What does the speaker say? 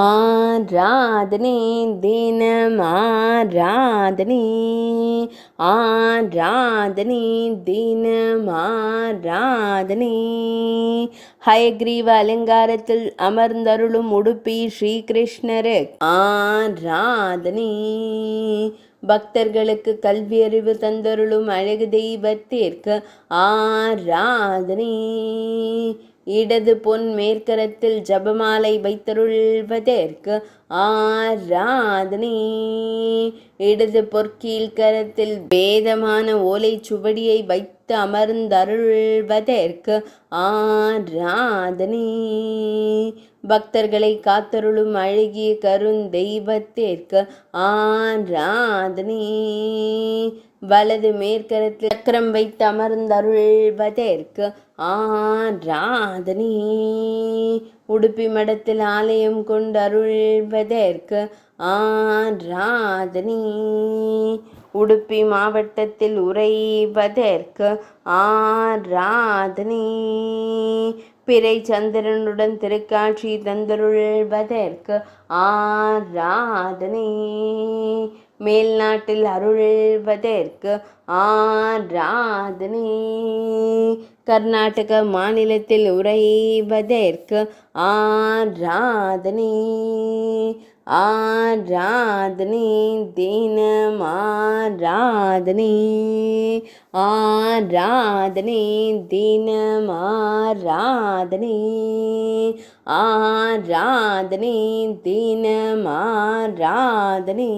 ஆராதனை தினம் ஆராதனை, ஆராதனை தினம் ஆராதனை. ஹயக்ரீவ அலங்காரத்தில் அமர்ந்தருளும் உடுப்பி ஸ்ரீகிருஷ்ணரு ஆராதனை. பக்தர்களுக்கு கல்வி அறிவு தந்தருளும் அழகு தெய்வத்திற்கு ஆராதனை. இடது பொன் மேற்கரத்தில் ஜபமாலை வைத்தருள்வதற்கு ஆராதனை. இடது பொற்கீழ் கரத்தில் வேதமான ஓலை சுவடியை வைத்து அமர்ந்தருள்வதற்கு ஆராதனை. பக்தர்களை காத்தருளும் அழகிய கருந்தெய்வத்திற்கு ஆராதனை. வலது மேற்கரத்தில் சக்கரம் வைத்து அமர்ந்தருள்வதற்கு ஆராதனை. உடுப்பி மடத்தில் ஆலயம் கொண்டு அருள்வதற்கு ஆராதனை. உடுப்பி மாவட்டத்தில் உறைவதற்கு ஆராதனை. பிறை சந்திரனுடன் திருக்காட்சி தந்தருள்வதற்கு ஆராதனை. மேல்நாட்டில் அருள்வதற்கு ஆராதனை. கர்நாடக மாநிலத்தில் உறைவதற்கு ஆராதனை. ஆராதனை தினம் ஆராதனை, ஆராதனை தினம் ஆராதனை, ஆராதனை தினம் ஆராதனை.